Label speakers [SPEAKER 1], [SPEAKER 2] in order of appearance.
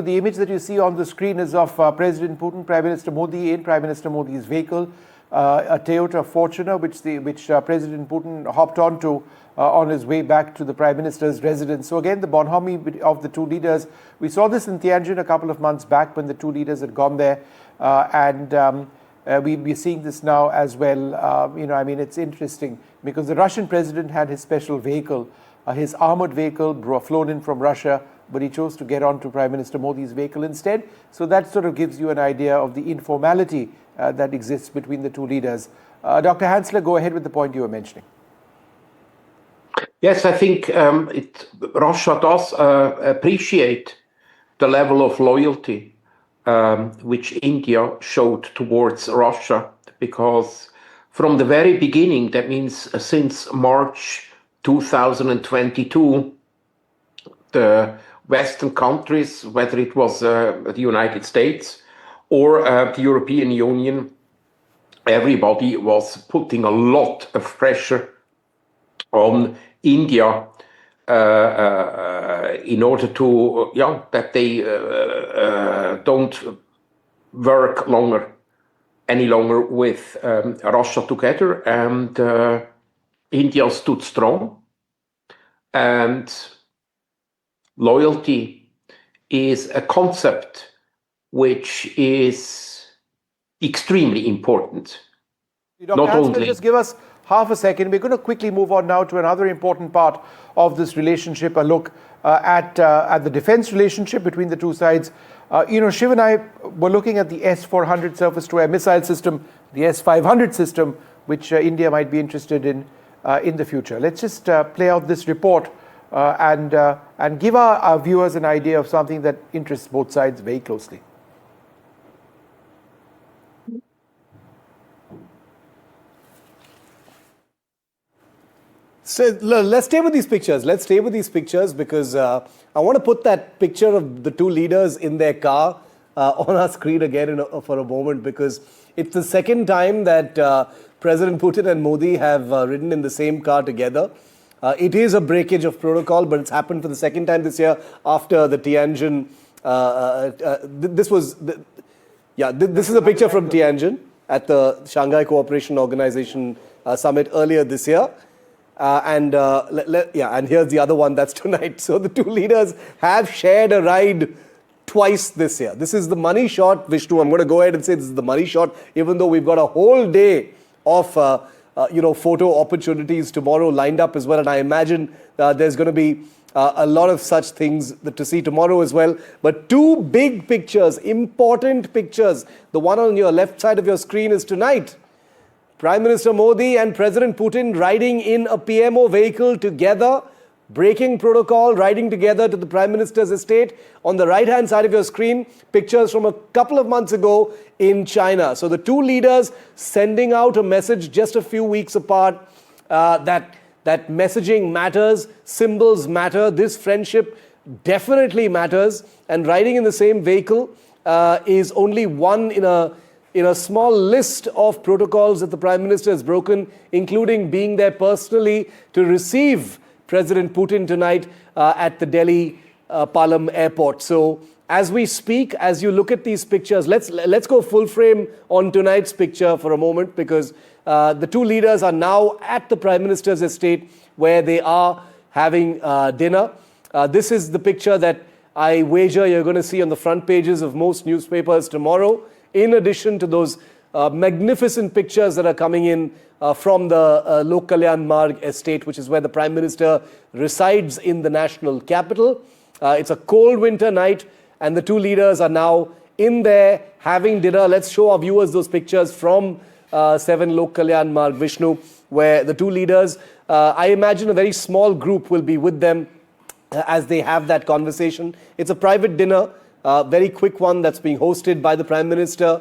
[SPEAKER 1] The image that you see on the screen is of President Putin, Prime Minister Modi in Prime Minister Modi's vehicle, a Toyota Fortuner, which President Putin hopped onto on his way back to the Prime Minister's residence. So again, the bonhomie of the two leaders. We saw this in Tianjin a couple of months back when the two leaders had gone there, we're seeing this now as well. I mean, it's interesting because the Russian president had his special vehicle, his armored vehicle flown in from Russia, but he chose to get onto Prime Minister Modi's vehicle instead. So that sort of gives you an idea of the informality that exists between the two leaders. Dr. Hansler, go ahead with the point you were mentioning.
[SPEAKER 2] Yes, I think Russia does appreciate the level of loyalty which India showed towards Russia, because from the very beginning, that means since March 2022, the Western countries, whether it was the United States or the European Union, everybody was putting a lot of pressure on India in order to, that they don't work any longer with Russia together. And India stood strong. And loyalty is a concept which is extremely important.
[SPEAKER 1] Dr. Hansler, just give us half a second. We're going to quickly move on now to another important part of this relationship, a look at the defense relationship between the two sides. Shiv and I were looking at the S-400 surface-to-air missile system, the S-500 system, which India might be interested in the future. Let's just play out this report and give our viewers an idea of something that interests both sides very closely.
[SPEAKER 3] So let's stay with these pictures. Let's stay with these pictures because I want to put that picture of the two leaders in their car on our screen again for a moment, because it's the second time that President Putin and Modi have ridden in the same car together. It is a breakage of protocol, but it's happened for the second time this year after the Tianjin. This is a picture from Tianjin at the Shanghai Cooperation Organization summit earlier this year. And here's the other one, that's tonight. So the two leaders have shared a ride twice this year. This is the money shot, Vishnu. I'm going to go ahead and say this is the money shot, even though we've got a whole day of photo opportunities tomorrow lined up as well. And I imagine there's going to be a lot of such things to see tomorrow as well. But two big pictures, important pictures. The one on your left side of your screen is tonight. Prime Minister Modi and President Putin riding in a PMO vehicle together, breaking protocol, riding together to the Prime Minister's estate. On the right-hand side of your screen, pictures from a couple of months ago in China. So the two leaders sending out a message just a few weeks apart that messaging matters, symbols matter, this friendship definitely matters, and riding in the same vehicle is only one in a small list of protocols that the Prime Minister has broken, including being there personally to receive President Putin tonight at the Delhi Palam airport. So as we speak, as you look at these pictures, let's go full frame on tonight's picture for a moment, because the two leaders are now at the Prime Minister's estate where they are having dinner. This is the picture that I wager you're going to see on the front pages of most newspapers tomorrow, in addition to those magnificent pictures that are coming in from the Lok Kalyan Marg estate, which is where the Prime Minister resides in the national capital. It's a cold winter night, and the two leaders are now in there having dinner. Let's show our viewers those pictures from 7 Lok Kalyan Marg, Vishnu, where the two leaders, I imagine a very small group will be with them as they have that conversation. It's a private dinner. Very quick one that's being hosted by the Prime Minister.